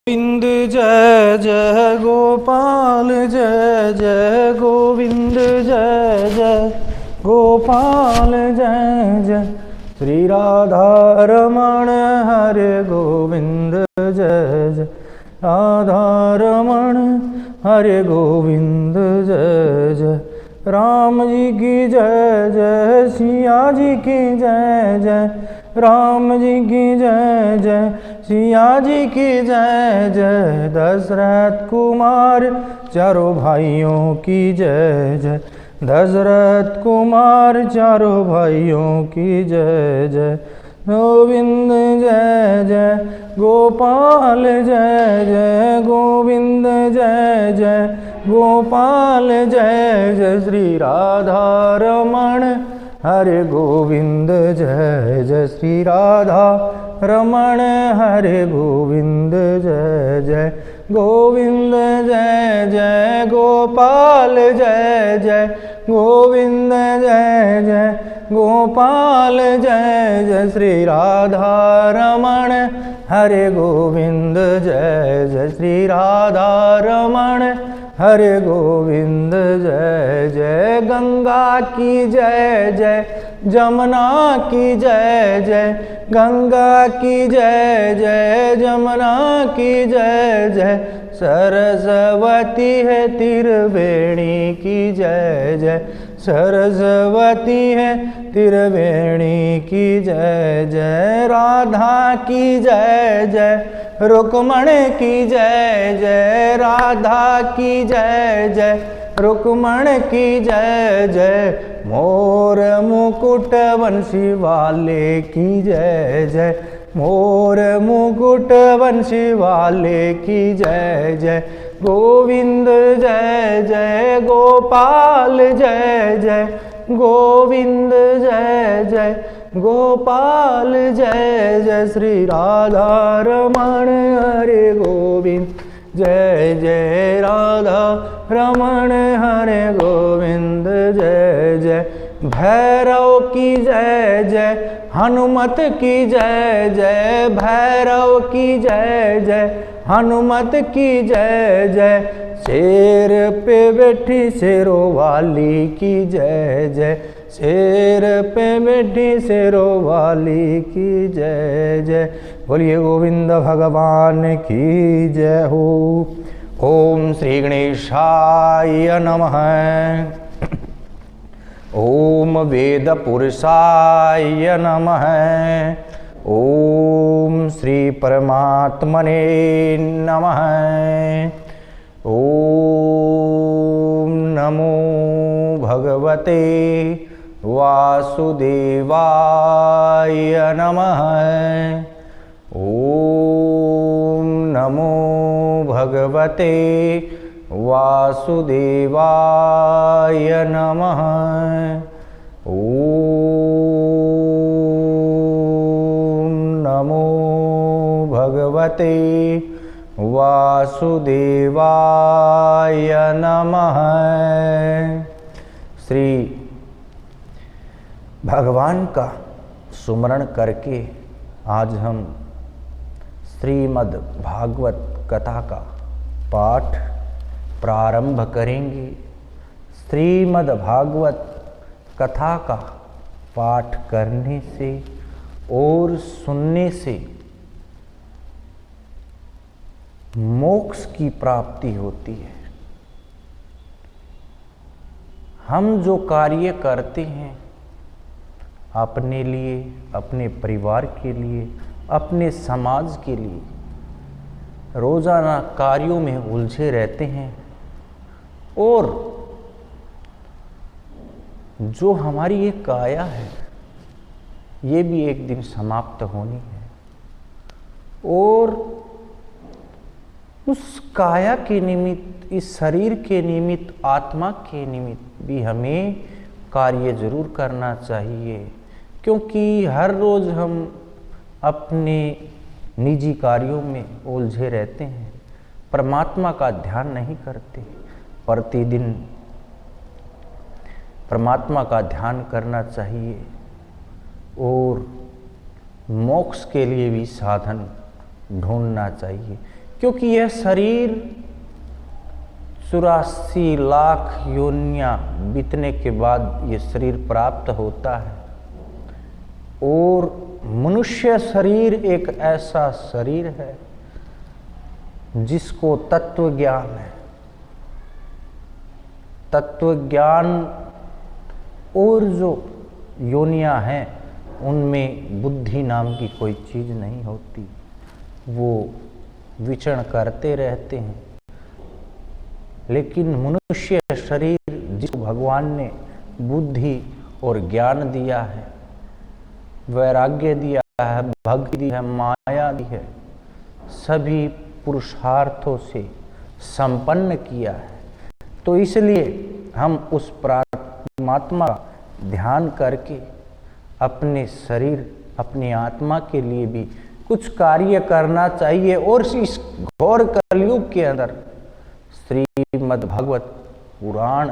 गोविंद जय जय गोपाल जय जय गोविंद जय जय गोपाल जय जय श्री राधा रमण हरे गोविंद जय जय राधा रमण हरे गोविंद जय जय राम जी की जय जय सिया जी की जय जय राम जी की जय जय सिया जी की जय जय दशरथ कुमार चारों भाइयों की जय जय दशरथ कुमार चारों भाइयों की जय जय गोविंद जय जय गोपाल जय जय गोविंद जय जय गोपाल जय जय श्री राधा रमण हरे गोविंद जय जय श्री राधा रमण हरे गोविंद जय जय गोविंद जय जय गोपाल जय जय गोविंद जय जय गोपाल जय जय श्री राधा रमण हरे गोविंद जय जय श्री राधा रमण हरे गोविंद जय जय गंगा की जय जय जमुना की जय जय गंगा की जय जय जमुना की जय जय सरस्वती है त्रिवेणी की जय जय सरस्वती है त्रिवेणी की जय जय राधा की जय जय रुक्मण की जय जय राधा की जय जय रुक्मण की जय जय मोर मुकुट वंशी वाले की जय जय मोर मुकुट वंशी वाले की जय जय गोविंद जय जय गोपाल जय जय गोविंद जय जय गोपाल जय जय श्री राधा रमण हरे गोविंद जय जय राधा रमण हरे गोविंद जय जय भैरव की जय जय हनुमत की जय जय भैरव की जय जय हनुमत की जय जय शेर पे बैठी शेरों वाली की जय जय शेर पे बैठी शेरों वाली की जय जय बोलिए गोविंद भगवान की जय हो। ओम श्री गणेशाय नमः। ओम वेद पुरुषाय नमः। ओम श्री परमात्मने नमः। ओम नमो भगवते वासुदेवाय नमः। ओम नमो भगवते वासुदेवाय नमः। ओम नमो भगवते वासुदेवाय नमः। श्री भगवान का सुमरण करके आज हम श्रीमद् भागवत कथा का पाठ प्रारंभ करेंगे। श्रीमद् भागवत कथा का पाठ करने से और सुनने से मोक्ष की प्राप्ति होती है। हम जो कार्य करते हैं अपने लिए, अपने परिवार के लिए, अपने समाज के लिए, रोजाना कार्यों में उलझे रहते हैं और जो हमारी ये काया है ये भी एक दिन समाप्त होनी है और उस काया के निमित्त, इस शरीर के निमित्त, आत्मा के निमित्त भी हमें कार्य जरूर करना चाहिए, क्योंकि हर रोज हम अपने निजी कार्यों में उलझे रहते हैं, परमात्मा का ध्यान नहीं करते। प्रतिदिन परमात्मा का ध्यान करना चाहिए और मोक्ष के लिए भी साधन ढूंढना चाहिए। क्योंकि यह शरीर 84 लाख योनियां बीतने के बाद ये शरीर प्राप्त होता है। और मनुष्य शरीर एक ऐसा शरीर है जिसको तत्व ज्ञान है। तत्व ज्ञान और जो योनियां हैं उनमें बुद्धि नाम की कोई चीज नहीं होती, वो विचरण करते रहते हैं। लेकिन मनुष्य शरीर जिसको भगवान ने बुद्धि और ज्ञान दिया है, वैराग्य दिया है, भक्ति दी है, माया दी है, सभी पुरुषार्थों से संपन्न किया है, तो इसलिए हम उस परमात्मा का ध्यान करके अपने शरीर, अपनी आत्मा के लिए भी कुछ कार्य करना चाहिए। और इस घोर कलयुग के अंदर श्रीमद् भागवत पुराण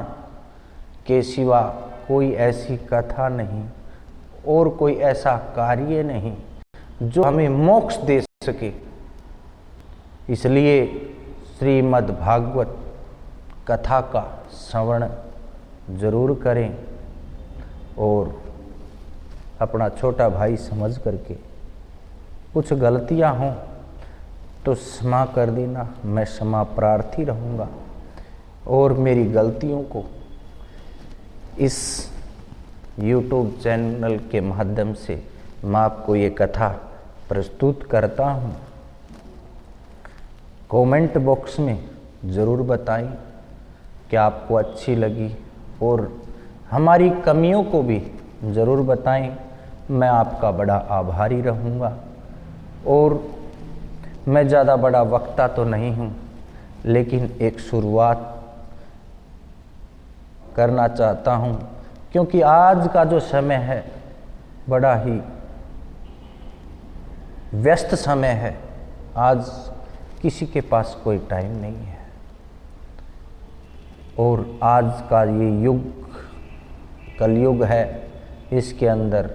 के सिवा कोई ऐसी कथा नहीं और कोई ऐसा कार्य नहीं जो हमें मोक्ष दे सके। इसलिए श्रीमद् भागवत कथा का श्रवण जरूर करें और अपना छोटा भाई समझ करके कुछ गलतियां हों तो क्षमा कर देना, मैं क्षमा प्रार्थी रहूँगा। और मेरी गलतियों को इस YouTube चैनल के माध्यम से मैं आपको ये कथा प्रस्तुत करता हूँ। कमेंट बॉक्स में ज़रूर बताएं कि आपको अच्छी लगी और हमारी कमियों को भी ज़रूर बताएं। मैं आपका बड़ा आभारी रहूँगा। और मैं ज़्यादा बड़ा वक्ता तो नहीं हूँ, लेकिन एक शुरुआत करना चाहता हूँ, क्योंकि आज का जो समय है बड़ा ही व्यस्त समय है। आज किसी के पास कोई टाइम नहीं है और आज का ये युग कलयुग है, इसके अंदर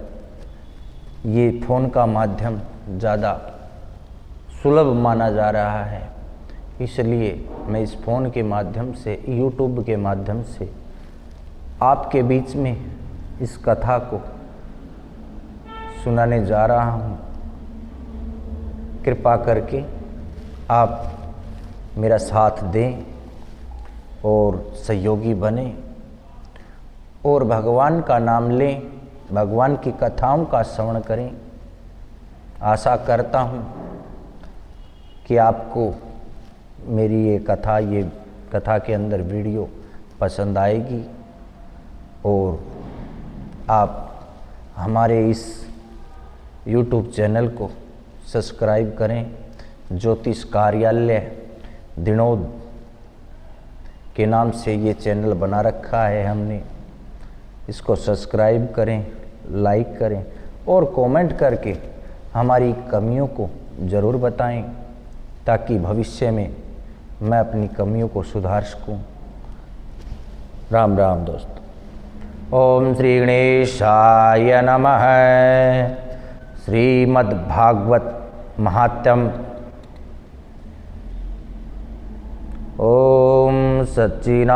ये फ़ोन का माध्यम ज़्यादा सुलभ माना जा रहा है। इसलिए मैं इस फ़ोन के माध्यम से, YouTube के माध्यम से आपके बीच में इस कथा को सुनाने जा रहा हूँ। कृपा करके आप मेरा साथ दें और सहयोगी बने और भगवान का नाम लें, भगवान की कथाओं का श्रवण करें। आशा करता हूँ कि आपको मेरी ये कथा के अंदर वीडियो पसंद आएगी और आप हमारे इस YouTube चैनल को सब्सक्राइब करें। ज्योतिष कार्यालय दिनोद के नाम से ये चैनल बना रखा है हमने। इसको सब्सक्राइब करें, लाइक करें और कमेंट करके हमारी कमियों को ज़रूर बताएं, ताकि भविष्य में मैं अपनी कमियों को सुधार सकूं। राम राम दोस्तों। ओम श्री गणेशाय नमः। श्रीमद् भागवत महात्म्यम। ओम सच्चिदानंद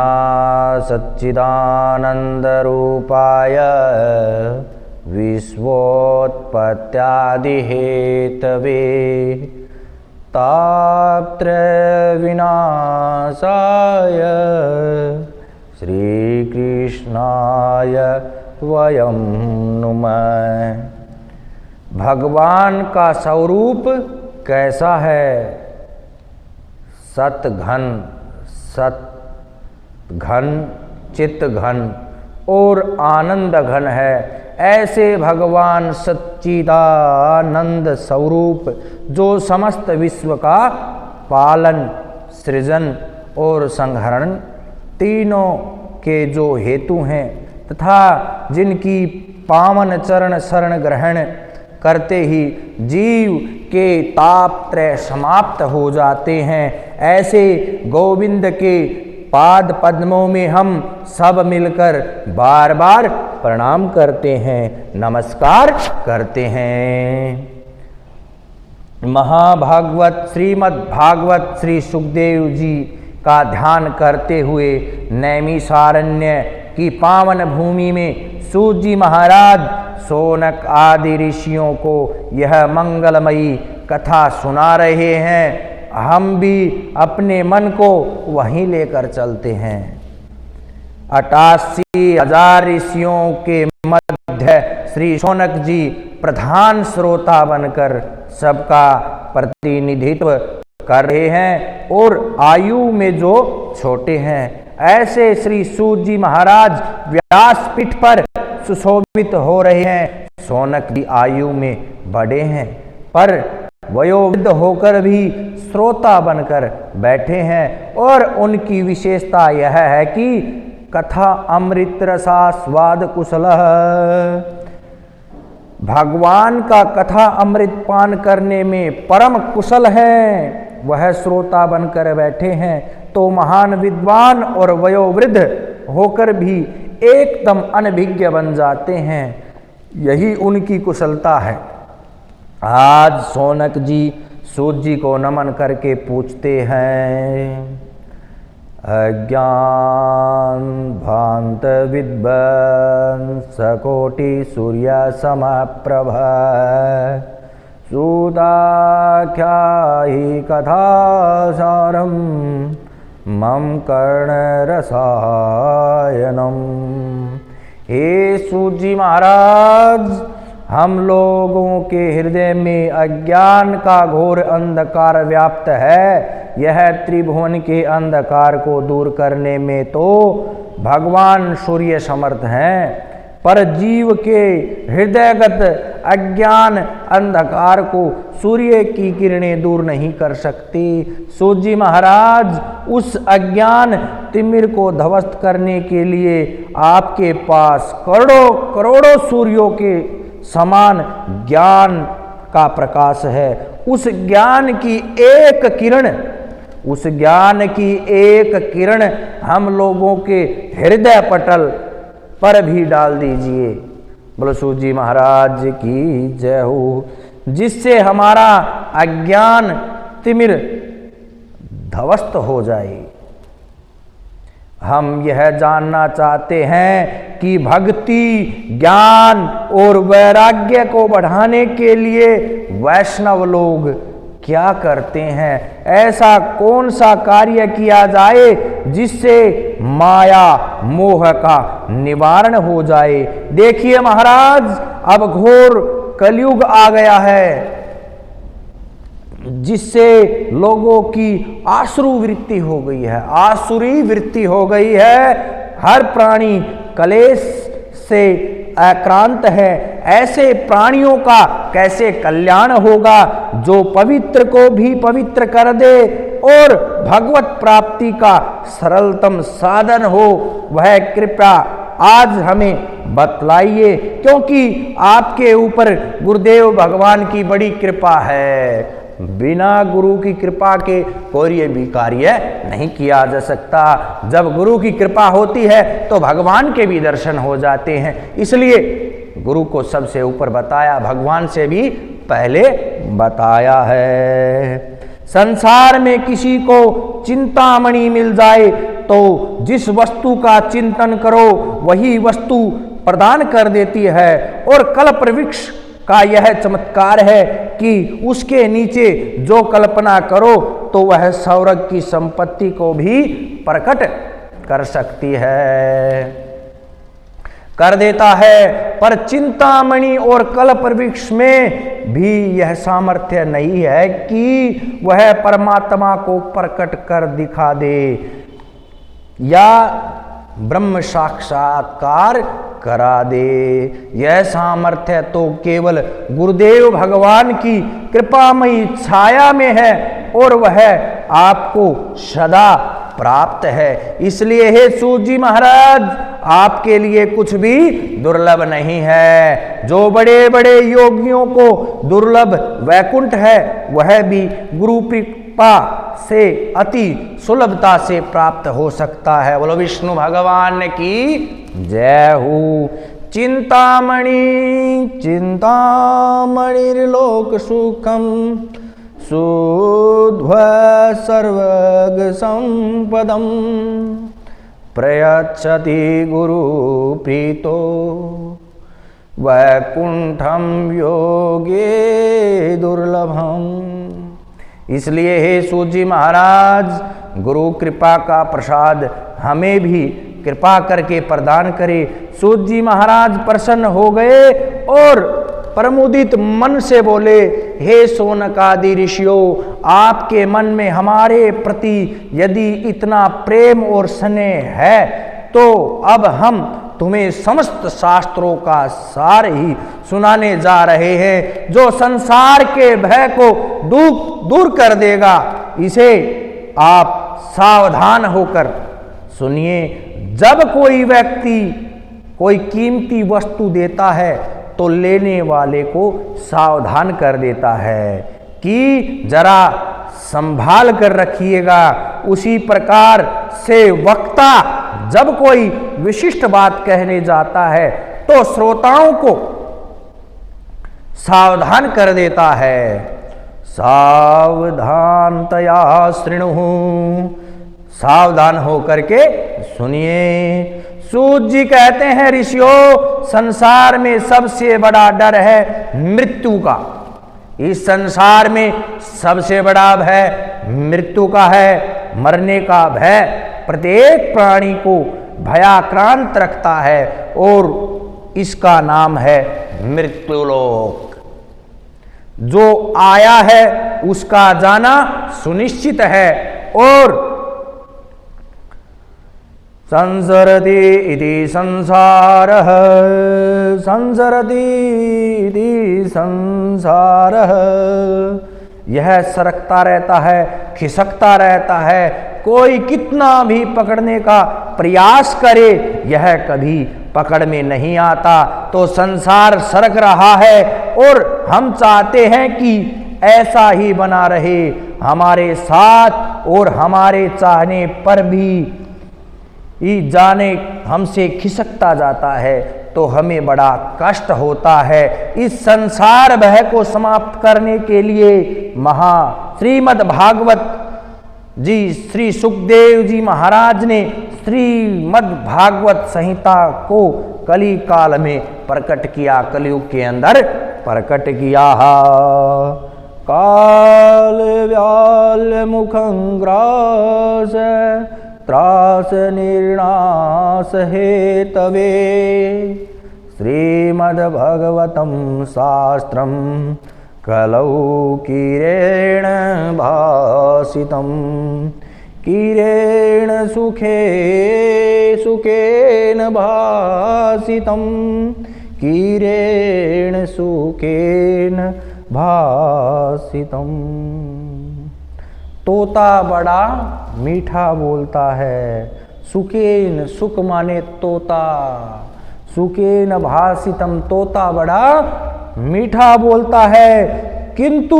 रूपाय विश्वोत्पत्त्यादि हेतवे तापत्रय विनाशाय श्री कृष्णाय वयं नुमः। भगवान का स्वरूप कैसा है? सत घन, चित्त घन और आनंद घन है। ऐसे भगवान सच्चिदानंद स्वरूप जो समस्त विश्व का पालन, सृजन और संहरण तीनों के जो हेतु हैं तथा जिनकी पावन चरण शरण ग्रहण करते ही जीव के तापत्रय समाप्त हो जाते हैं, ऐसे गोविंद के पाद पद्मों में हम सब मिलकर बार बार प्रणाम करते हैं, नमस्कार करते हैं। महाभागवत श्रीमद् भागवत श्री सुखदेव जी का ध्यान करते हुए नैमिषारण्य की पावन भूमि में सूत जी महाराज शौनक आदि ऋषियों को यह मंगलमयी कथा सुना रहे हैं। हम भी अपने मन को वहीं लेकर चलते हैं। 88,000 ऋषियों के मध्य श्री शौनक जी प्रधान श्रोता बनकर सबका प्रतिनिधित्व कर रहे हैं और आयु में जो छोटे हैं, ऐसे श्री सूत जी महाराज व्यासपीठ पर सुशोभित हो रहे हैं। शौनक जी आयु में बड़े हैं पर वयोवृद्ध होकर भी श्रोता बनकर बैठे हैं और उनकी विशेषता यह है कि कथा अमृत रसा स्वाद कुशल, भगवान का कथा अमृत पान करने में परम कुशल है, वह श्रोता बनकर बैठे हैं। तो महान विद्वान और वयोवृद्ध होकर भी एकदम अनभिज्ञ बन जाते हैं, यही उनकी कुशलता है। आज शौनक जी सूत जी को नमन करके पूछते हैं, अज्ञान भांत विद्वान सकोटि सूर्य समप्रभ सूदाख्याहि कथासारम मम कर्णरसायनम। हे सूत जी महाराज, हम लोगों के हृदय में अज्ञान का घोर अंधकार व्याप्त है। यह त्रिभुवन के अंधकार को दूर करने में तो भगवान सूर्य समर्थ हैं, पर जीव के हृदयगत अज्ञान अंधकार को सूर्य की किरणें दूर नहीं कर सकती। सूत जी महाराज, उस अज्ञान तिमिर को ध्वस्त करने के लिए आपके पास करोड़ों करोड़ों सूर्यों के समान ज्ञान का प्रकाश है। उस ज्ञान की एक किरण हम लोगों के हृदय पटल पर भी डाल दीजिए। बोलो सूत जी महाराज की जय हो, जिससे हमारा अज्ञान तिमिर ध्वस्त हो जाए। हम यह जानना चाहते हैं कि भक्ति, ज्ञान और वैराग्य को बढ़ाने के लिए वैष्णव लोग क्या करते हैं। ऐसा कौन सा कार्य किया जाए जिससे माया मोह का निवारण हो जाए। देखिए महाराज, अब घोर कलयुग आ गया है, जिससे लोगों की आसुरी वृत्ति हो गई है, आसुरी वृत्ति हो गई है। हर प्राणी कलेश से आक्रांत है। ऐसे प्राणियों का कैसे कल्याण होगा। जो पवित्र को भी पवित्र कर दे और भगवत प्राप्ति का सरलतम साधन हो, वह कृपा आज हमें बतलाइए, क्योंकि आपके ऊपर गुरुदेव भगवान की बड़ी कृपा है। बिना गुरु की कृपा के कोई भी कार्य नहीं किया जा सकता। जब गुरु की कृपा होती है तो भगवान के भी दर्शन हो जाते हैं। इसलिए गुरु को सबसे ऊपर बताया, भगवान से भी पहले बताया है। संसार में किसी को चिंतामणि मिल जाए तो जिस वस्तु का चिंतन करो वही वस्तु प्रदान कर देती है। और कल्पवृक्ष का यह चमत्कार है कि उसके नीचे जो कल्पना करो तो वह स्वर्ग की संपत्ति को भी प्रकट कर सकती है, कर देता है। पर चिंतामणि और कल्पवृक्ष में भी यह सामर्थ्य नहीं है कि वह परमात्मा को प्रकट कर दिखा दे या ब्रह्म साक्षात्कार करा दे। यह सामर्थ्य तो केवल गुरुदेव भगवान की कृपामयी छाया में है और वह आपको सदा प्राप्त है। इसलिए हे सूत जी महाराज, आपके लिए कुछ भी दुर्लभ नहीं है। जो बड़े बड़े योगियों को दुर्लभ वैकुंठ है, वह भी गुरु कृपा से अति सुलभता से प्राप्त हो सकता है। बोलो विष्णु भगवान की जय हो। चिंतामणि चिंतामणिर्लोक सुखम शुद्ध्वा सर्वग संपदम प्रयच्छति गुरु प्रीतो वैकुंठम योगे दुर्लभम। इसलिए हे सूत जी महाराज, गुरु कृपा का प्रसाद हमें भी कृपा करके प्रदान करे। सूत जी महाराज प्रसन्न हो गए और परमुदित मन से बोले, हे शौनकादि ऋषियों, आपके मन में हमारे प्रति यदि इतना प्रेम और स्नेह है तो अब हम तुम्हें समस्त शास्त्रों का सार ही सुनाने जा रहे हैं, जो संसार के भय को दूर कर देगा। इसे आप सावधान होकर सुनिए। जब कोई व्यक्ति कोई कीमती वस्तु देता है तो लेने वाले को सावधान कर देता है कि जरा संभाल कर रखिएगा। उसी प्रकार से वक्ता जब कोई विशिष्ट बात कहने जाता है तो श्रोताओं को सावधान कर देता है। सावधानतया शृणु, सावधान होकर के सुनिए। सूत जी कहते हैं, ऋषियों, संसार में सबसे बड़ा डर है मृत्यु का। इस संसार में सबसे बड़ा भय मृत्यु का है। मरने का भय प्रत्येक प्राणी को भयाक्रांत रखता है और इसका नाम है मृत्युलोक। जो आया है उसका जाना सुनिश्चित है। और संसरति इति संसारः, संसरति इति संसारः, यह सरकता रहता है, खिसकता रहता है। कोई कितना भी पकड़ने का प्रयास करे यह कभी पकड़ में नहीं आता। तो संसार सरक रहा है और हम चाहते हैं कि ऐसा ही बना रहे हमारे साथ, और हमारे चाहने पर भी जाने हमसे खिसकता जाता है तो हमें बड़ा कष्ट होता है। इस संसार भय को समाप्त करने के लिए श्रीमद् भागवत जी श्री सुखदेव जी महाराज ने श्रीमद् भागवत संहिता को कली काल में प्रकट किया, कलयुग के अंदर प्रकट किया। काल व्याल मुखं ग्रास त्रास निर्णास हेतवे श्रीमद्भगवतं शास्त्रं कलौ किरेण भासितं किरेण सुखेन भासितं किरेण सुखेन भासितं। तोता बड़ा मीठा बोलता है। सुकेन, सुख माने तोता, सुकेन भासितम, तोता बड़ा मीठा बोलता है, किंतु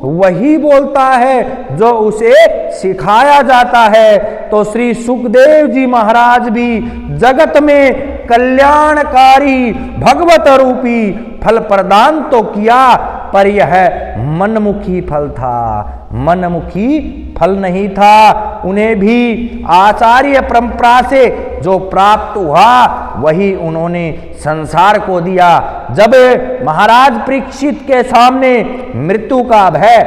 वही बोलता है जो उसे सिखाया जाता है। तो श्री सुखदेव जी महाराज भी जगत में कल्याणकारी भगवत रूपी फल प्रदान तो किया, पर यह मनमुखी फल था, मनमुखी फल नहीं था। उन्हें भी आचार्य परंपरा से जो प्राप्त हुआ वही उन्होंने संसार को दिया। जब महाराज परीक्षित के सामने मृत्यु का भय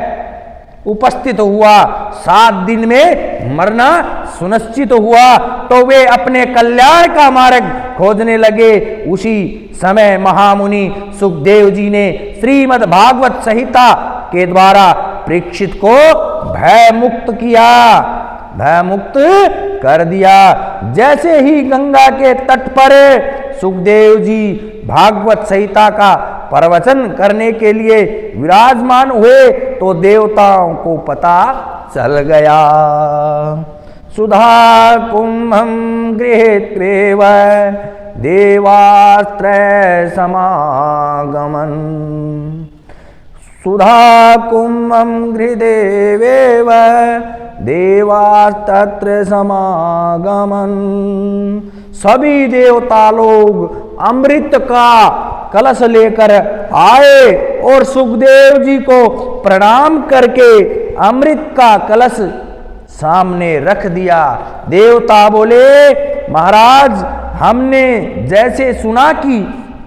उपस्थित हुआ, 7 दिन में मरना सुनिश्चित हुआ, तो वे अपने कल्याण का मार्ग खोजने लगे। उसी समय महामुनि सुखदेव जी ने श्रीमद् भागवत संहिता के द्वारा परीक्षित को भय मुक्त किया, भय मुक्त कर दिया। जैसे ही गंगा के तट पर सुखदेव जी भागवत संहिता का प्रवचन करने के लिए विराजमान हुए तो देवताओं को पता चल गया। सुधा कुंभं गृहीत्वेव देवास्त्रय समागमन्, सुधा कुंभं गृहीत्वेव देवास्तत्र समागमन्। सभी देवता लोग अमृत का कलश लेकर आए और सुखदेव जी को प्रणाम करके अमृत का कलश सामने रख दिया। देवता बोले, महाराज, हमने जैसे सुना कि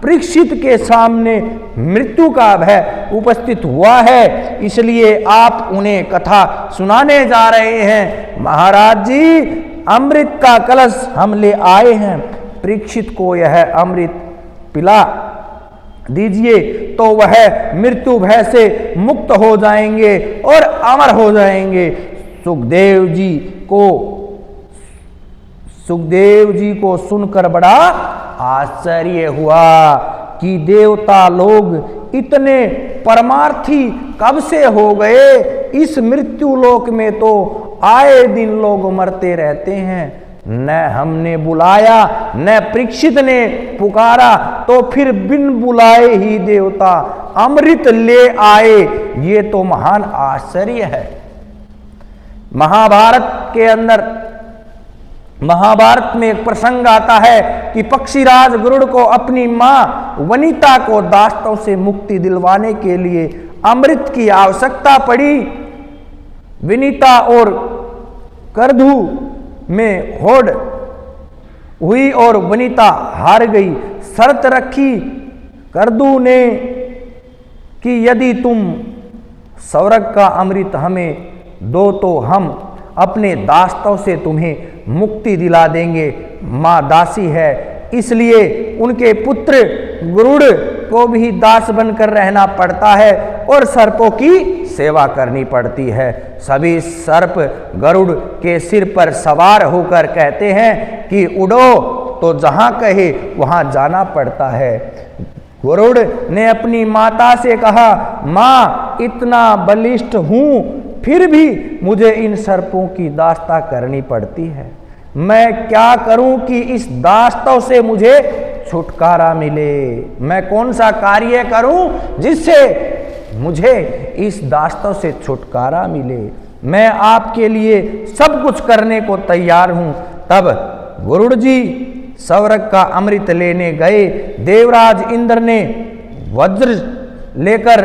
परीक्षित के सामने मृत्यु का भय उपस्थित हुआ है, इसलिए आप उन्हें कथा सुनाने जा रहे हैं। महाराज जी, अमृत का कलश हम ले आए हैं, परीक्षित को यह अमृत पिला दीजिए तो वह मृत्यु भय से मुक्त हो जाएंगे और अमर हो जाएंगे। सुखदेव जी को सुनकर बड़ा आश्चर्य हुआ कि देवता लोग इतने परमार्थी कब से हो गए। इस मृत्यु लोक में तो आए दिन लोग मरते रहते हैं, न हमने बुलाया न परीक्षित ने पुकारा, तो फिर बिन बुलाए ही देवता अमृत ले आए। ये तो महान आश्चर्य है। महाभारत में एक प्रसंग आता है कि पक्षीराज गरुड़ को अपनी मां वनिता को दास्तों से मुक्ति दिलवाने के लिए अमृत की आवश्यकता पड़ी। विनीता और करधु में होड़ हुई और वनिता हार गई। शर्त रखी करधु ने कि यदि तुम स्वर्ग का अमृत हमें दो तो हम अपने दास्तों से तुम्हें मुक्ति दिला देंगे। मां दासी है, इसलिए उनके पुत्र गरुड़ को भी दास बनकर रहना पड़ता है और सर्पों की सेवा करनी पड़ती है। सभी सर्प गरुड़ के सिर पर सवार होकर कहते हैं कि उड़ो, तो जहां कहे वहां जाना पड़ता है। गरुड़ ने अपनी माता से कहा, मां, इतना बलिष्ठ हूं फिर भी मुझे इन सर्पों की दास्ता करनी पड़ती है। मैं क्या करूं कि इस दास्तों से मुझे छुटकारा मिले? मैं कौन सा कार्य करूं जिससे मुझे इस दास्तों से छुटकारा मिले? मैं आपके लिए सब कुछ करने को तैयार हूं। तब गरुड़ जी स्वर्ग का अमृत लेने गए। देवराज इंद्र ने वज्र लेकर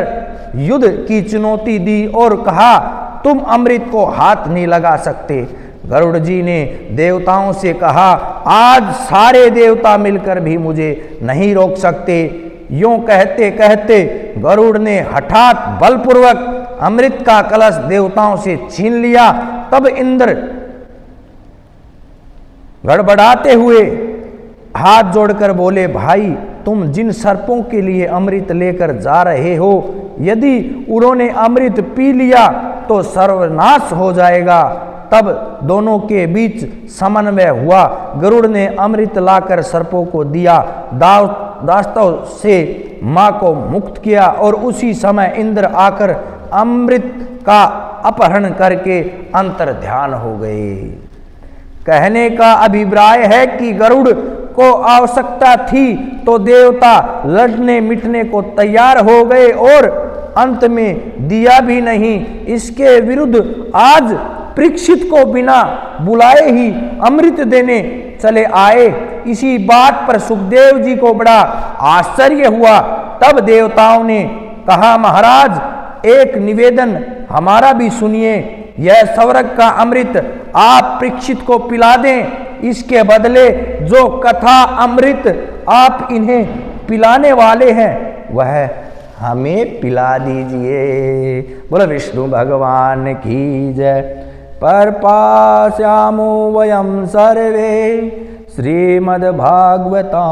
युद्ध की चुनौती दी और कहा, तुम अमृत को हाथ नहीं लगा सकते। गरुड़ जी ने देवताओं से कहा, आज सारे देवता मिलकर भी मुझे नहीं रोक सकते। यूं कहते कहते गरुड़ ने हठात बलपूर्वक अमृत का कलश देवताओं से छीन लिया। तब इंद्र गड़बड़ाते हुए हाथ जोड़कर बोले, भाई, तुम जिन सर्पों के लिए अमृत लेकर जा रहे हो, यदि उन्होंने अमृत पी लिया तो सर्वनाश हो जाएगा। तब दोनों के बीच समन्वय हुआ। गरुड़ ने अमृत लाकर सर्पों को दिया, दास्तों से मां को मुक्त किया और उसी समय इंद्र आकर अमृत का अपहरण करके अंतर ध्यान हो गए। कहने का अभिप्राय है कि गरुड़ को आवश्यकता थी तो देवता लड़ने मिटने को तैयार हो गए और अंत में दिया भी नहीं। इसके विरुद्ध आज परीक्षित को बिना बुलाए ही अमृत देने चले आए। इसी बात पर सुखदेव जी को बड़ा आश्चर्य हुआ। तब देवताओं ने कहा, महाराज, एक निवेदन हमारा भी सुनिए। यह स्वर्ग का अमृत आप परीक्षित को पिला दें। इसके बदले जो कथा अमृत आप इन्हें पिलाने वाले हैं वह हमें पिला दीजिए। बोलो विष्णु भगवान की जय। पर पास्यामो वयम सर्वे श्रीमद् भागवतामृतम।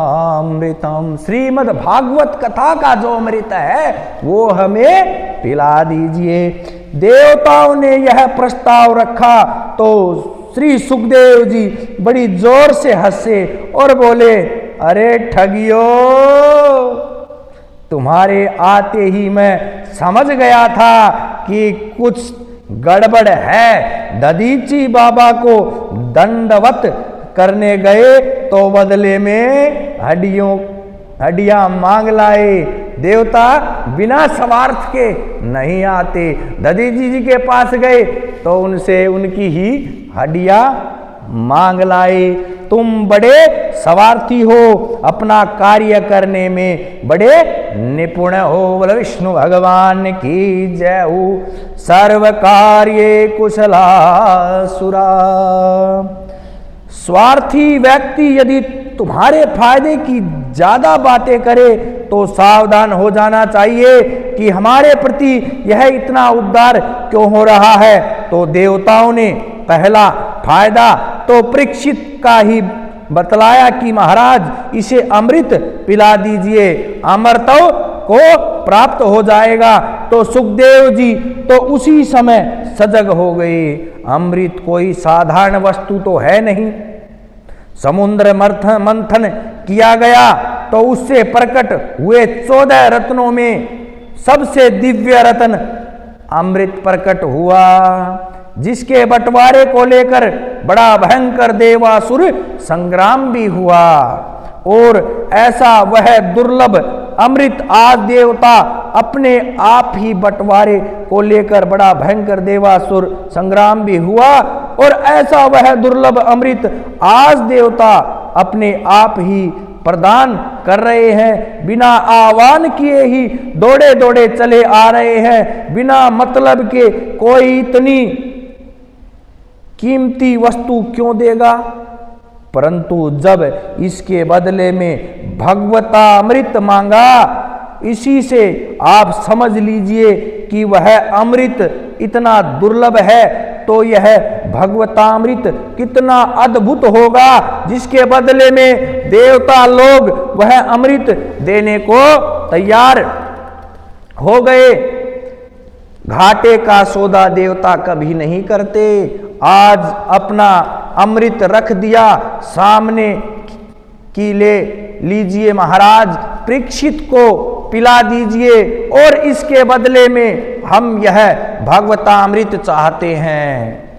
श्रीमद् भागवत कथा का जो अमृत है वो हमें पिला दीजिए। देवताओं ने यह प्रस्ताव रखा तो श्री सुखदेव जी बड़ी जोर से हंसे और बोले, अरे ठगियो, तुम्हारे आते ही मैं समझ गया था कि कुछ गड़बड़ है। दधीची बाबा को दंडवत करने गए तो बदले में हड्डियां मांग लाए। देवता बिना स्वार्थ के नहीं आते। दधीची जी के पास गए तो उनसे उनकी ही हड्डियां मांग लाए। तुम बड़े स्वार्थी हो, अपना कार्य करने में बड़े निपुण हो। बोल विष्णु भगवान की जय हो। सर्व कार्ये कुशलासुरा। स्वार्थी व्यक्ति यदि तुम्हारे फायदे की ज्यादा बातें करे तो सावधान हो जाना चाहिए कि हमारे प्रति यह इतना उद्धार क्यों हो रहा है। तो देवताओं ने पहला फायदा तो परीक्षित का ही बतलाया कि महाराज इसे अमृत पिला दीजिए, अमृतों को प्राप्त हो जाएगा। तो सुखदेव जी तो उसी समय सजग हो गए। अमृत कोई साधारण वस्तु तो है नहीं। समुद्र मंथन किया गया तो उससे प्रकट हुए 14 रत्नों में सबसे दिव्य रत्न अमृत प्रकट हुआ, जिसके बंटवारे को लेकर बड़ा भयंकर देवासुर संग्राम भी हुआ। और ऐसा वह दुर्लभ अमृत आज देवता अपने आप ही बंटवारे को लेकर बड़ा भयंकर देवासुर संग्राम भी हुआ। और ऐसा वह दुर्लभ अमृत आज देवता अपने आप ही प्रदान कर रहे हैं। बिना आह्वान किए ही दौड़े दौड़े चले आ रहे हैं। बिना मतलब के कोई इतनी कीमती वस्तु क्यों देगा। परंतु जब इसके बदले में भगवतामृत मांगा, इसी से आप समझ लीजिए कि वह अमृत इतना दुर्लभ है। तो यह भगवतामृत कितना अद्भुत होगा, जिसके बदले में देवता लोग वह अमृत देने को तैयार हो गए। घाटे का सौदा देवता कभी नहीं करते। आज अपना अमृत रख दिया सामने की, ले लीजिए महाराज, परीक्षित को पिला दीजिए और इसके बदले में हम यह भगवतामृत चाहते हैं।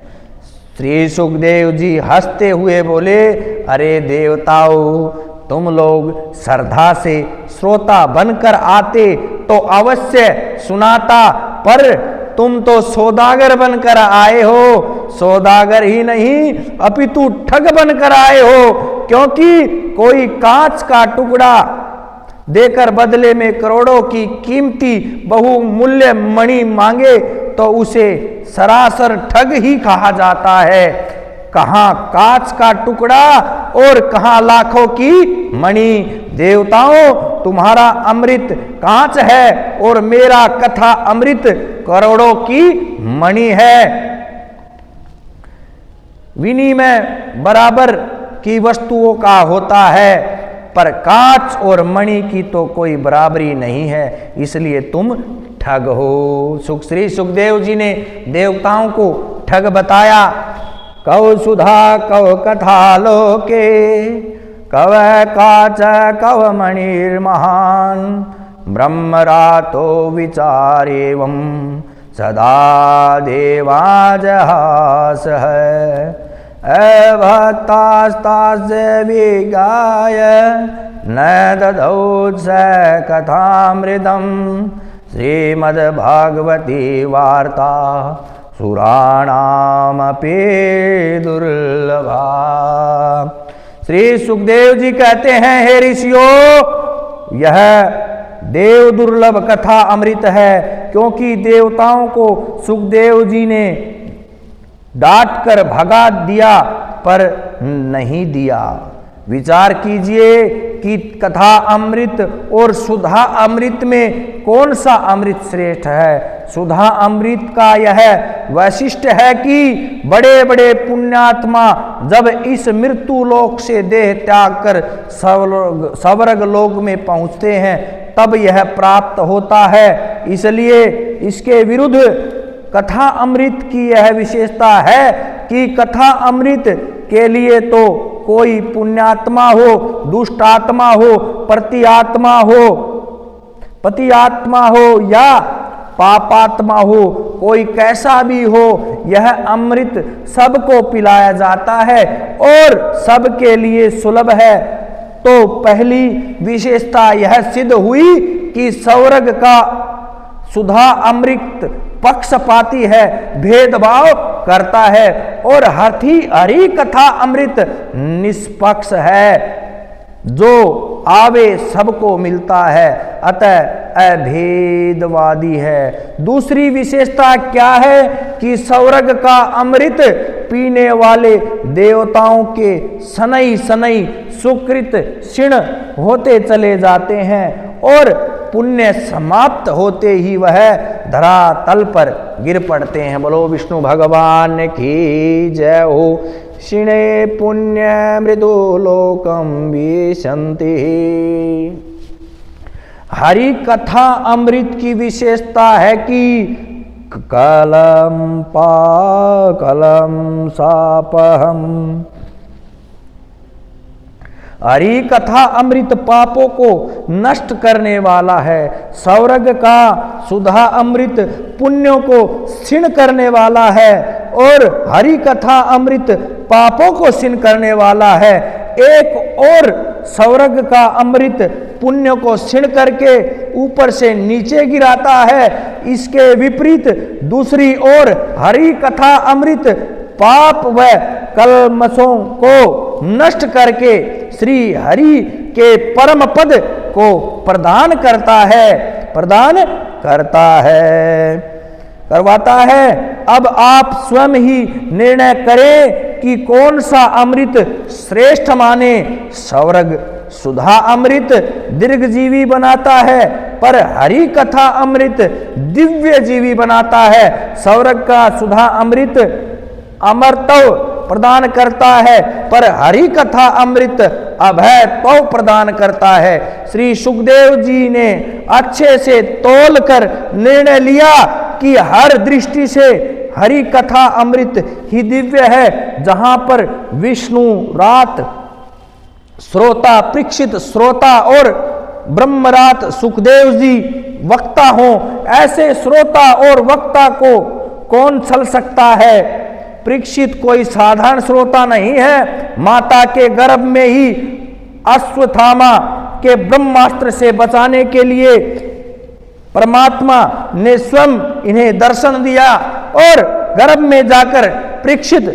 श्री सुखदेव जी हंसते हुए बोले, अरे देवताओं, तुम लोग श्रद्धा से श्रोता बनकर आते तो अवश्य सुनाता, पर तुम तो सौदागर बनकर आए हो। सौदागर ही नहीं अपितु ठग बनकर आए हो, क्योंकि कोई कांच का टुकड़ा देकर बदले में करोड़ों की कीमती बहुमूल्य मणि मांगे तो उसे सरासर ठग ही कहा जाता है। कहाँ कांच का टुकड़ा और कहाँ लाखों की मणि। देवताओं, तुम्हारा अमृत कांच है और मेरा कथा अमृत करोड़ों की मणि है। विनिमय बराबर की वस्तुओं का होता है, पर कांच और मणि की तो कोई बराबरी नहीं है, इसलिए तुम ठग हो। श्री सुखदेव जी ने देवताओं को ठग बताया। कौ सुधा कौ कथा लोके, कव काच कव मणिर्महान, ब्रह्मरातो विचारेवं सदा देवाजहास है। भक्तास्तास्य विगाय न ददौ स कथामृतम्, श्रीमद्भागवती वार्ता सुराणामपि दुर्लभा। श्री सुखदेव जी कहते हैं, हे ऋषियों, यह देव दुर्लभ कथा अमृत है, क्योंकि देवताओं को सुखदेव जी ने डांट कर भगा दिया पर नहीं दिया। विचार कीजिए कि कथा अमृत और सुधा अमृत में कौन सा अमृत श्रेष्ठ है। सुधा अमृत का यह वैशिष्ट है कि बड़े बड़े पुण्यात्मा जब इस मृत्यु लोक से देह त्याग कर स्वर्ग लोक में पहुंचते हैं तब यह प्राप्त होता है। इसलिए इसके विरुद्ध कथा अमृत की यह विशेषता है कि कथा अमृत के लिए तो कोई पुण्यात्मा हो, दुष्टात्मा हो, पतिआत्मा हो या पापात्मा हो, कोई कैसा भी हो, यह अमृत सबको पिलाया जाता है और सबके लिए सुलभ है। तो पहली विशेषता यह सिद्ध हुई कि स्वर्ग का सुधा अमृत पक्षपाती है, भेदभाव करता है, और हरि कथा अमृत निष्पक्ष है। जो आवे सबको मिलता है, अतः अभेदवादी है। दूसरी विशेषता क्या है कि स्वर्ग का अमृत पीने वाले देवताओं के सनई सनई सुकृत क्षीण होते चले जाते हैं और पुण्य समाप्त होते ही वह धरातल पर गिर पड़ते हैं। बोलो विष्णु भगवान की जय हो। क्षीणे पुण्य मृदु लोकम विशन्ति। हरि कथा अमृत की विशेषता है कि कलम सापहम। हरि कथा अमृत पापों को नष्ट करने वाला है। स्वर्ग का सुधा अमृत पुण्यों को क्षीण करने वाला है और हरि कथा अमृत पापों को क्षीण करने वाला है। एक और स्वर्ग का अमृत पुण्य को क्षीण करके ऊपर से नीचे गिराता है। इसके विपरीत दूसरी ओर हरि कथा अमृत पाप व कलमशों को नष्ट करके श्री हरि के परम पद को प्रदान करवाता है। अब आप स्वयं ही निर्णय करें कि कौन सा अमृत श्रेष्ठ माने। स्वर्ग सुधा अमृत दीर्घजीवी बनाता है, पर हरि कथा अमृत दिव्य जीवी बनाता है। स्वर्ग का सुधा अमृत अमरत्व प्रदान करता है, पर हरि कथा अमृत अभयत्व प्रदान करता है। श्री सुखदेव जी ने अच्छे से तोल कर निर्णय लिया कि हर दृष्टि से हरि कथा अमृत ही दिव्य है। जहां पर विष्णु रात श्रोता परीक्षित श्रोता और ब्रह्मरात सुखदेव जी वक्ता हो, ऐसे श्रोता और वक्ता को कौन छल सकता है। परीक्षित कोई साधारण श्रोता नहीं है। माता के गर्भ में ही अश्वत्थामा के ब्रह्मास्त्र से बचाने के लिए परमात्मा ने स्वयं इन्हें दर्शन दिया और गर्भ में जाकर परीक्षित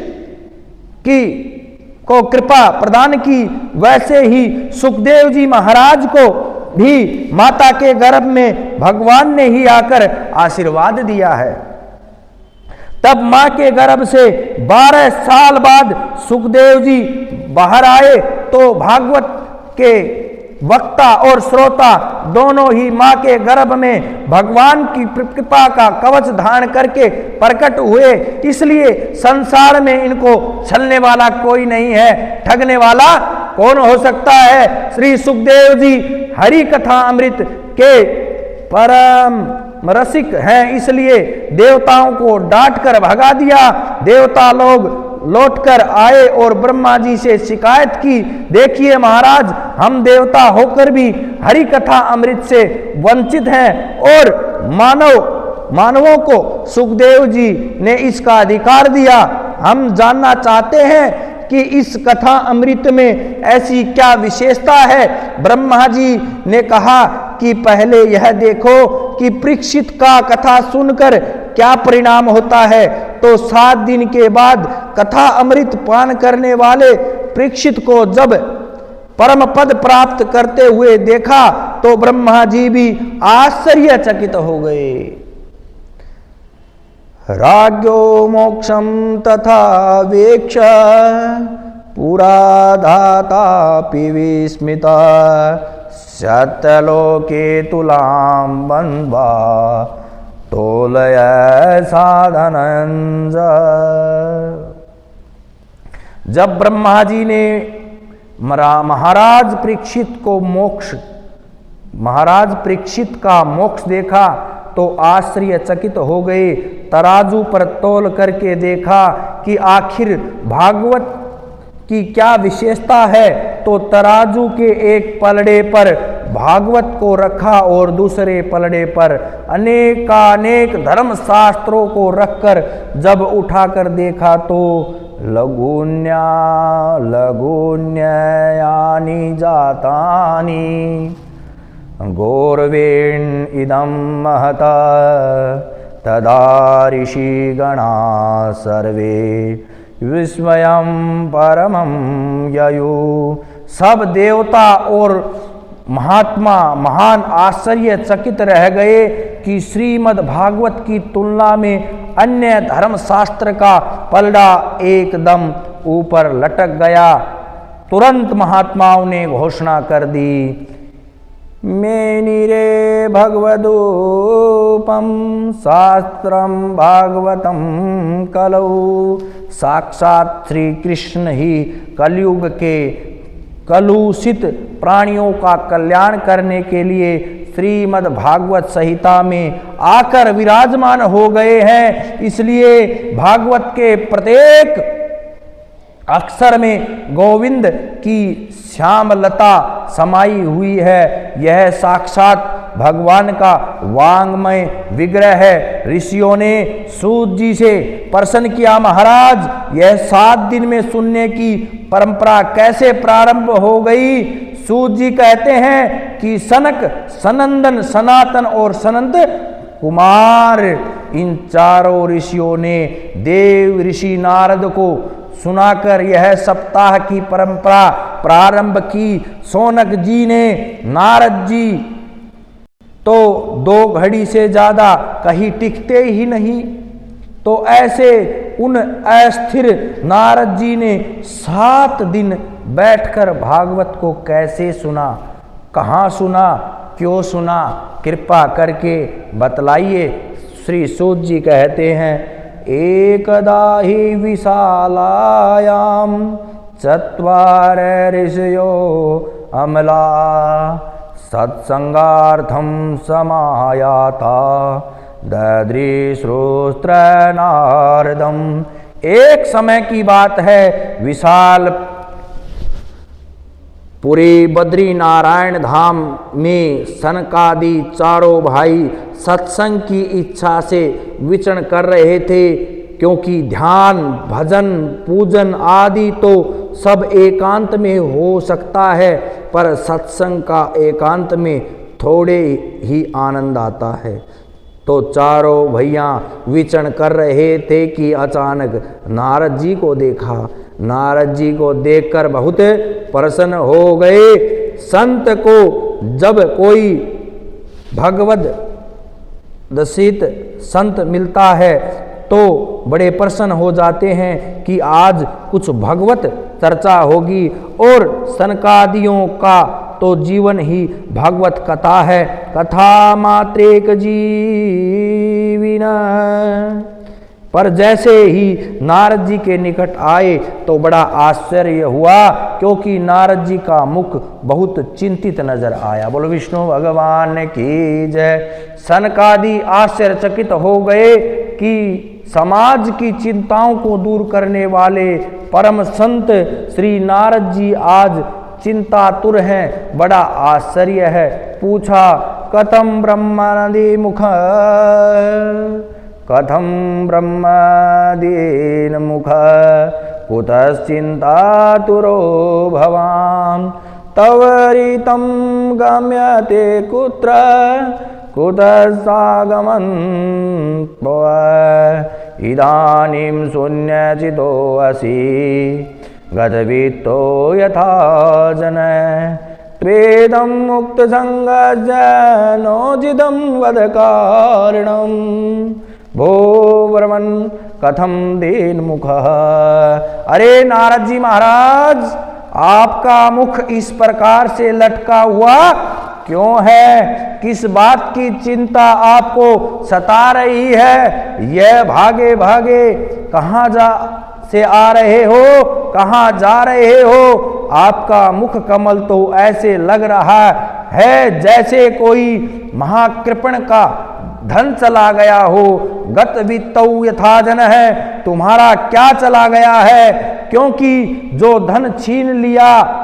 को कृपा प्रदान की। वैसे ही सुखदेव जी महाराज को भी माता के गर्भ में भगवान ने ही आकर आशीर्वाद दिया है। तब मां के गर्भ से 12 साल बाद सुखदेव जी बाहर आए तो भागवत के वक्ता और श्रोता दोनों ही मां के गर्भ में भगवान की कृपा का कवच धारण करके प्रकट हुए। इसलिए संसार में इनको छलने वाला कोई नहीं है, ठगने वाला कौन हो सकता है। श्री सुखदेव जी हरि कथा अमृत के परम रसिक हैं, इसलिए देवताओं को डांट कर भगा दिया। देवता लोग लौटकर आए और ब्रह्मा जी से शिकायत की, देखिए महाराज, हम देवता होकर भी हरि कथा अमृत से वंचित हैं और मानवों को सुखदेव जी ने इसका अधिकार दिया। हम जानना चाहते हैं कि इस कथा अमृत में ऐसी क्या विशेषता है। ब्रह्मा जी ने कहा कि पहले यह देखो कि परीक्षित का कथा सुनकर क्या परिणाम होता है। तो 7 दिन के बाद कथा अमृत पान करने वाले परीक्षित को जब परम पद प्राप्त करते हुए देखा तो ब्रह्मा जी भी आश्चर्यचकित हो गए। राज्ञो मोक्षम तथा वेक्ष पुरा धातापि विस्मिता सत्यलोके तुलां बन्ध्वा तोलय साधनंज। जब ब्रह्मा जी ने महाराज परीक्षित का मोक्ष देखा तो आश्चर्यचकित हो गए। तराजू पर तोल करके देखा कि आखिर भागवत की क्या विशेषता है। तो तराजू के एक पलड़े पर भागवत को रखा और दूसरे पलड़े पर अनेकानेक धर्म शास्त्रों को रखकर जब उठाकर देखा तो लघुन्यानि जातानि गौरवेण इदं महता तदा ऋषिगणा सर्वे विस्मयं परमं ययु। सब देवता और महात्मा महान आश्चर्यचकित रह गए कि श्रीमद् भागवत की तुलना में अन्य धर्म शास्त्र का पलड़ा एकदम ऊपर लटक गया। तुरंत महात्माओं ने घोषणा कर दी, मेनिरे भगवदूपम शास्त्रम भागवतम कलौ। साक्षात श्री कृष्ण ही कलयुग के कलुषित प्राणियों का कल्याण करने के लिए श्रीमद् भागवत संहिता में आकर विराजमान हो गए हैं। इसलिए भागवत के प्रत्येक अक्षर में गोविंद की श्यामलता समाई हुई है। यह साक्षात भगवान का वांग्मय विग्रह है। ऋषियों ने सूत जी से प्रश्न किया, महाराज यह 7 दिन में सुनने की परंपरा कैसे प्रारंभ हो गई? सूत जी कहते हैं कि सनक, सनंदन, सनातन और सनंद कुमार, इन चारों ऋषियों ने देव ऋषि नारद को सुनाकर यह सप्ताह की परंपरा प्रारंभ की। सौनक जी ने नारद जी तो 2 घड़ी से ज्यादा कहीं टिकते ही नहीं, तो ऐसे उन अस्थिर नारद जी ने 7 दिन बैठकर भागवत को कैसे सुना, कहाँ सुना, क्यों सुना, कृपा करके बतलाइए। श्री सूत जी कहते हैं, एकदा हि विशालायां चत्वार ऋषयो अमला सत्संगार्थं समायाता ददृश्रोस्त्र नारदम। एक समय की बात है, विशाल पूरे बद्री नारायण धाम में सनकादि चारों भाई सत्संग की इच्छा से विचरण कर रहे थे, क्योंकि ध्यान, भजन, पूजन आदि तो सब एकांत में हो सकता है, पर सत्संग का एकांत में थोड़े ही आनंद आता है। तो चारों भैया विचरण कर रहे थे कि अचानक नारद जी को देखा। नारद जी को देखकर बहुत प्रसन्न हो गए। संत को जब कोई भगवद दर्शित संत मिलता है तो बड़े प्रसन्न हो जाते हैं कि आज कुछ भगवत चर्चा होगी। और सनकादियों का तो जीवन ही भगवत कथा है। कथा मात्रेक जीविना। पर जैसे ही नारद जी के निकट आए तो बड़ा आश्चर्य हुआ, क्योंकि नारद जी का मुख बहुत चिंतित नजर आया। बोलो विष्णु भगवान की जय। सनकादि आश्चर्यचकित हो गए कि समाज की चिंताओं को दूर करने वाले परम संत श्री नारद जी आज चिंतातुर हैं। बड़ा आश्चर्य है। पूछा, कथम ब्रह्मादि मुख, कथम ब्रह्मादीन मुख, कुतश्चिंतातुरो भवान्, तवरितं गम्यते कुत्र, कुतस्तागमन् इदानीं शून्यचितो असि, गतवित्तो यथा जन, त्वेदं मुक्तसंगस्य नोचितं वद कारणं, भो ब्रह्मन् कथम दीन मुख। अरे नारद जी महाराज, आपका मुख इस प्रकार से लटका हुआ क्यों है? किस बात की चिंता आपको सता रही है? यह भागे भागे कहाँ से आ रहे हो, कहाँ जा रहे हो? आपका मुख कमल तो ऐसे लग रहा है जैसे कोई महाकृपण का धन चला गया हो। गत वित्तौ यथा जन है, तुम्हारा क्या चला गया है? क्योंकि जो धन छीन लिया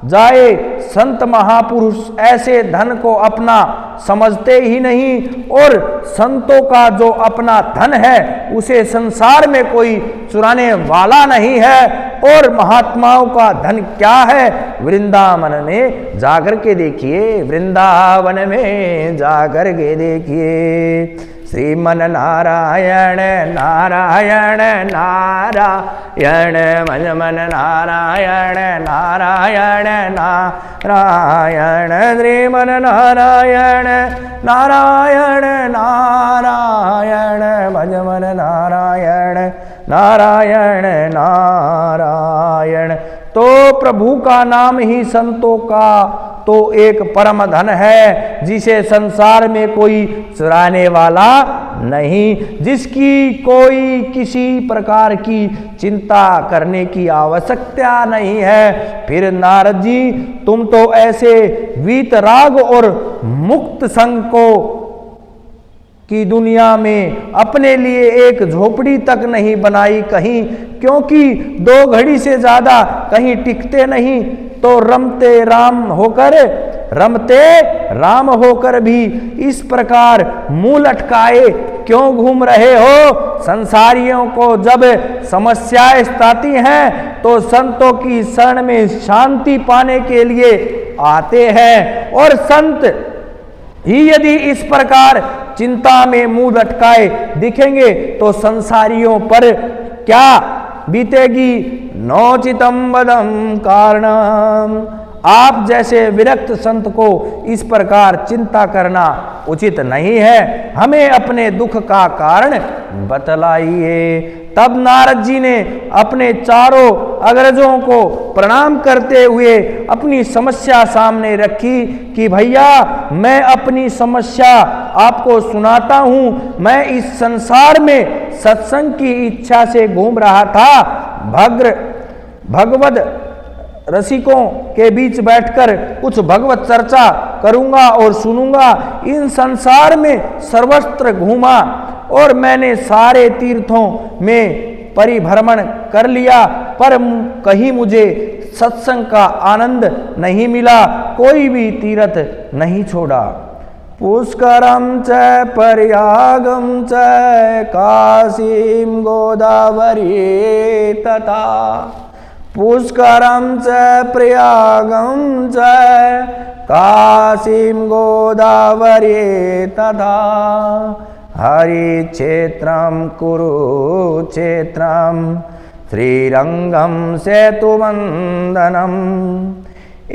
जाए, संत महापुरुष ऐसे धन को अपना समझते ही नहीं, और संतों का जो अपना धन है उसे संसार में कोई चुराने वाला नहीं है। और महात्माओं का धन क्या है? वृंदावन में जाकर के देखिए, वृंदावन में जाकर के देखिए, श्रीमन नारायण नारायण नारायण मन मन नारायण नारायण नारायण श्रीमन नारायण नारायण नारायण भज मन नारायण नारायण नारायण। तो प्रभु का नाम ही संतों का तो एक परम धन है, जिसे संसार में कोई चुराने वाला नहीं, जिसकी कोई किसी प्रकार की चिंता करने की आवश्यकता नहीं है। फिर नारद जी, तुम तो ऐसे वीतराग और मुक्त संग को की दुनिया में अपने लिए एक झोपड़ी तक नहीं बनाई कहीं, क्योंकि 2 घड़ी से ज्यादा कहीं टिकते नहीं, तो रमते राम होकर भी इस प्रकार मुंह लटकाए क्यों घूम रहे हो? संसारियों को जब समस्याएं सताती हैं तो संतों की शरण में शांति पाने के लिए आते हैं, और संत ही यदि इस प्रकार चिंता में मुंह लटकाए दिखेंगे तो संसारियों पर क्या बीतेगी? नोचितम वदम कारणम। आप जैसे विरक्त संत को इस प्रकार चिंता करना उचित नहीं है, हमें अपने दुख का कारण बतलाइए। तब नारद जी ने अपने चारों अग्रजों को प्रणाम करते हुए अपनी समस्या सामने रखी कि भैया, मैं अपनी समस्या आपको सुनाता हूँ। मैं इस संसार में सत्संग की इच्छा से घूम रहा था, भगवद रसिकों के बीच बैठकर कुछ भगवत चर्चा करूंगा और सुनूंगा। इन संसार में सर्वत्र घूमा और मैंने सारे तीर्थों में परिभ्रमण कर लिया, पर कहीं मुझे सत्संग का आनंद नहीं मिला, कोई भी तीर्थ नहीं छोड़ा। पुष्करम च प्रयागम च काशीम गोदावरी तथा, पुष्करम च प्रयागम च काशीम गोदावरी तथा, हरिक्षेत्रम कुरुक्षेत्रम श्रीरंगम सेतुवंदनम,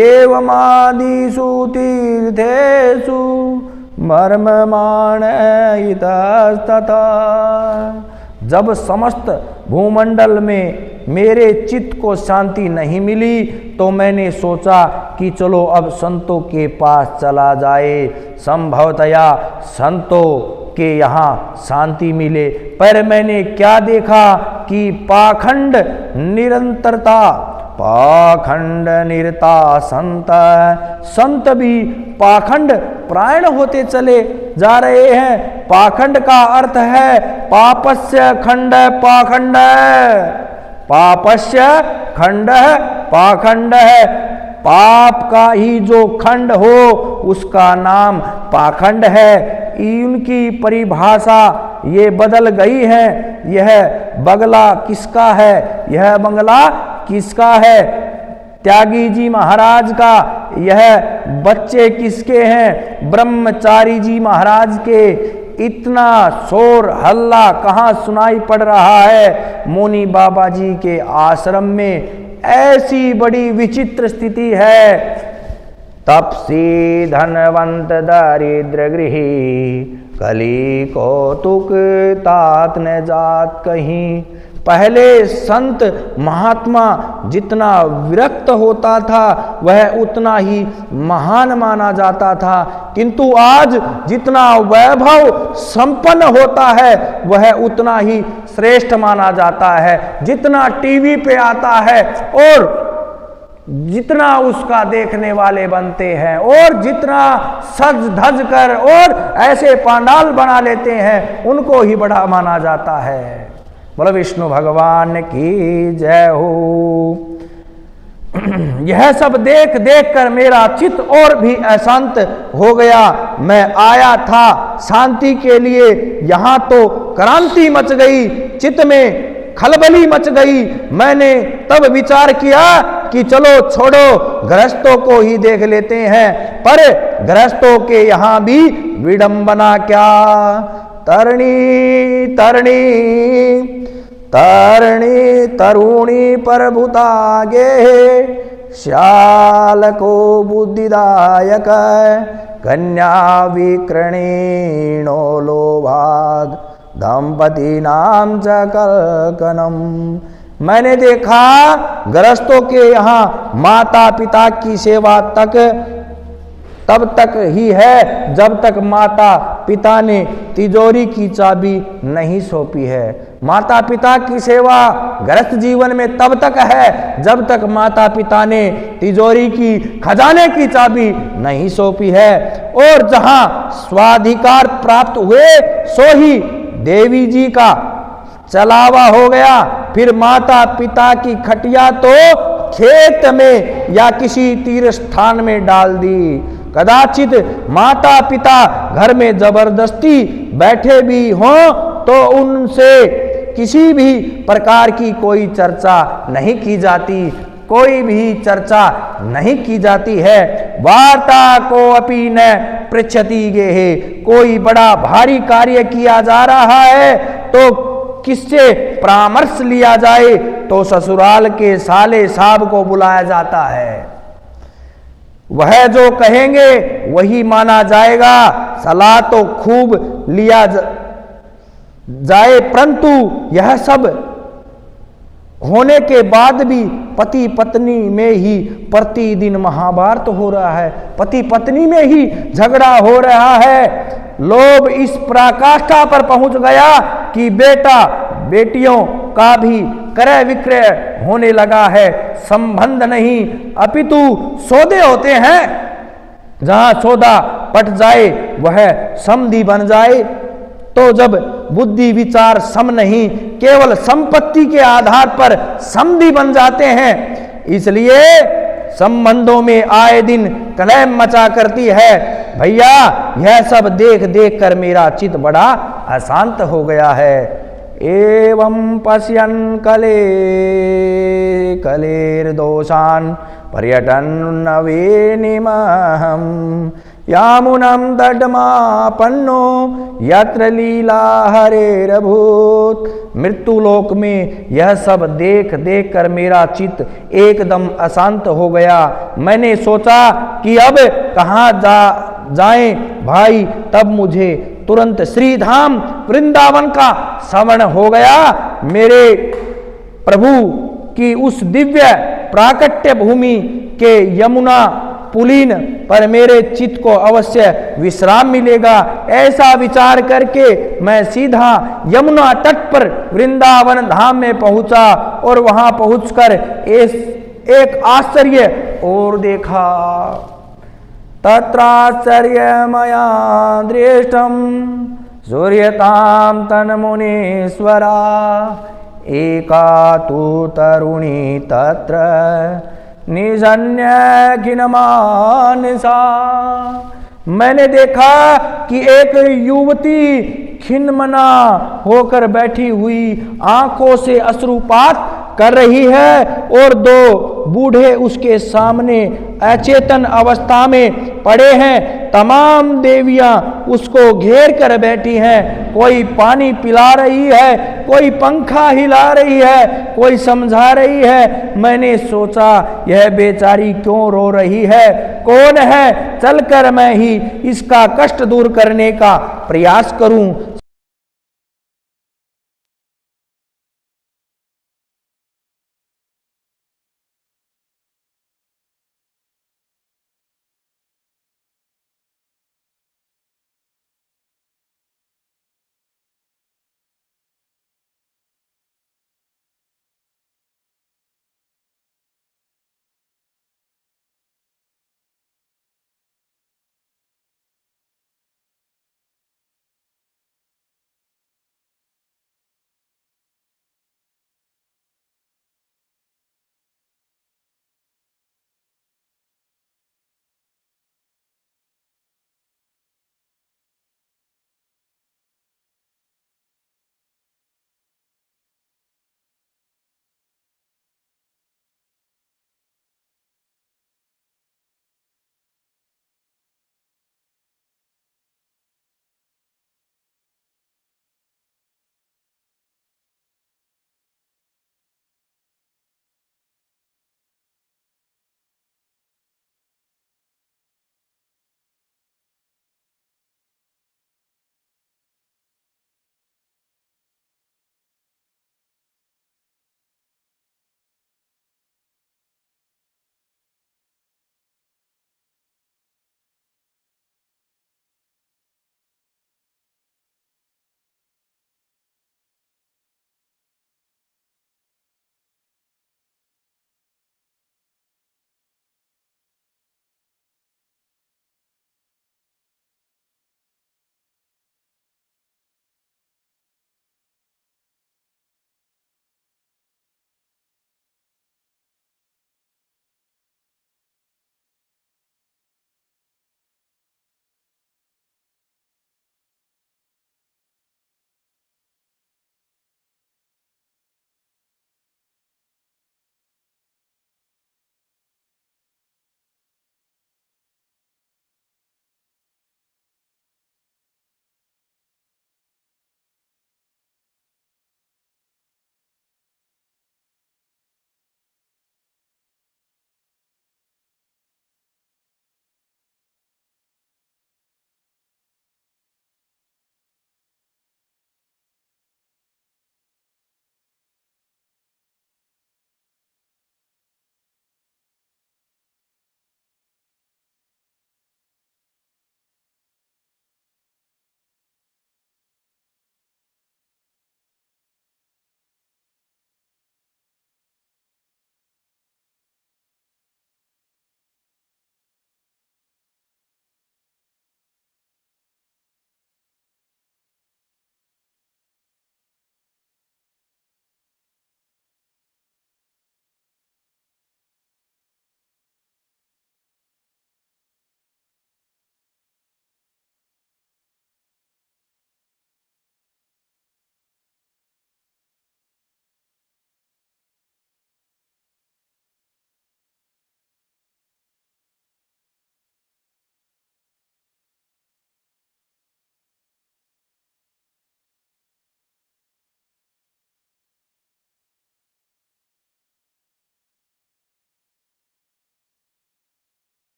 एवमादिषु तीर्थेषु मर्ममाण इतस्ततः। जब समस्त भूमंडल में मेरे चित्त को शांति नहीं मिली तो मैंने सोचा कि चलो अब संतों के पास चला जाए, संभवतया संतों के यहाँ शांति मिले। पर मैंने क्या देखा कि पाखंड निरता संत भी पाखंड प्रायण होते चले जा रहे हैं। पाखंड का अर्थ है पापस्य खंड पाखंड, पापस्य खंड पाखंड है। पाप का ही जो खंड हो उसका नाम पाखंड है। इनकी परिभाषा ये बदल गई है। यह बगला किसका है, यह बंगला किसका है? त्यागी जी महाराज का। यह बच्चे किसके हैं? ब्रह्मचारी जी महाराज के। इतना शोर हल्ला कहाँ सुनाई पड़ रहा है? मुनि बाबा जी के आश्रम में। ऐसी बड़ी विचित्र स्थिति है। तपसी धनवंत दरिद्र गृही, कली कौतुक तात न जात कहीं। पहले संत महात्मा जितना विरक्त होता था वह उतना ही महान माना जाता था, किंतु आज जितना वैभव संपन्न होता है वह उतना ही श्रेष्ठ माना जाता है। जितना टीवी पे आता है और जितना उसका देखने वाले बनते हैं और जितना सज धज कर और ऐसे पांडाल बना लेते हैं उनको ही बड़ा माना जाता है। बोलो विष्णु भगवान की जय हो। यह सब देख देख कर मेरा चित्त और भी अशांत हो गया। मैं आया था शांति के लिए, यहाँ तो क्रांति मच गई, चित्त में खलबली मच गई। मैंने तब विचार किया कि चलो छोड़ो, गृहस्थों को ही देख लेते हैं। पर गृहस्थों के यहाँ भी विडंबना क्या। तरणी तरणी तरणी तरुणी प्रभुतागे श्याल को बुद्धिदायक कन्या विक्रणीणो लोभाद दंपति नाम च कलकनम। मैंने देखा गृहस्थों के यहाँ माता पिता की सेवा तब तक ही है जब तक माता पिता ने तिजोरी की चाबी नहीं सौंपी है। माता पिता की सेवा गृहस्थ जीवन में तब तक है जब तक माता पिता ने तिजोरी की खजाने की चाबी नहीं सौंपी है। और जहां स्वाधिकार प्राप्त हुए सो ही देवी जी का चलावा हो गया। फिर माता पिता की खटिया तो खेत में या किसी तीर्थ स्थान में डाल दी। कदाचित माता पिता घर में जबरदस्ती बैठे भी हों तो उनसे किसी भी प्रकार की कोई चर्चा नहीं की जाती, कोई भी चर्चा नहीं की जाती है। वार्ता को अपि न पृच्छति गेहे। कोई बड़ा भारी कार्य किया जा रहा है तो किससे परामर्श लिया जाए तो ससुराल के साले साहब को बुलाया जाता है। वह जो कहेंगे वही माना जाएगा। सलाह तो खूब लिया जाए परंतु यह सब होने के बाद भी पति पत्नी में ही प्रतिदिन महाभारत हो रहा है, पति पत्नी में ही झगड़ा हो रहा है। लोभ इस पराकाष्ठा पर पहुंच गया कि बेटा बेटियों का भी क्रय विक्रय होने लगा है। संबंध नहीं अपितु सौदे होते हैं। जहां सौदा पट जाए वह समधि बन जाए। तो जब बुद्धि विचार सम नहीं केवल संपत्ति के आधार पर समधि बन जाते हैं। इसलिए संबंधों में आए दिन कलह मचा करती है। भैया यह सब देख देख कर मेरा चित्त बड़ा अशांत हो गया है। एवं पश्यन् कले कलेर्दोषान् पर्यटन् नवेनिमहं यामुनं दड्डमापन्नो यत्र लीला हरेरभूत। मृत्युलोक में यह सब देख देख कर मेरा चित्त एकदम अशांत हो गया। मैंने सोचा कि अब कहाँ जाएं भाई। तब मुझे तुरंत श्रीधाम वृंदावन का श्रवण हो गया। मेरे प्रभु की उस दिव्य प्राकट्य भूमि के यमुना पुलीन पर मेरे चित्त को अवश्य विश्राम मिलेगा। ऐसा विचार करके मैं सीधा यमुना तट पर वृंदावन धाम में पहुंचा और वहां पहुंचकर एक आश्चर्य और देखा। तत्राश्चर्यमया दृष्टं सूर्यतां तन्मुनीश्वरा एका तु तरुणी तत्र निजन्य खिन्नमानसा। मैंने देखा कि एक युवती खिन्नमना होकर बैठी हुई आंखों से अश्रुपात कर रही है और दो बूढ़े उसके सामने अचेतन अवस्था में पड़े हैं। तमाम देवियां उसको घेर कर बैठी हैं। कोई पानी पिला रही है, कोई पंखा हिला रही है, कोई समझा रही है। मैंने सोचा यह बेचारी क्यों रो रही है, कौन है, चलकर मैं ही इसका कष्ट दूर करने का प्रयास करूं।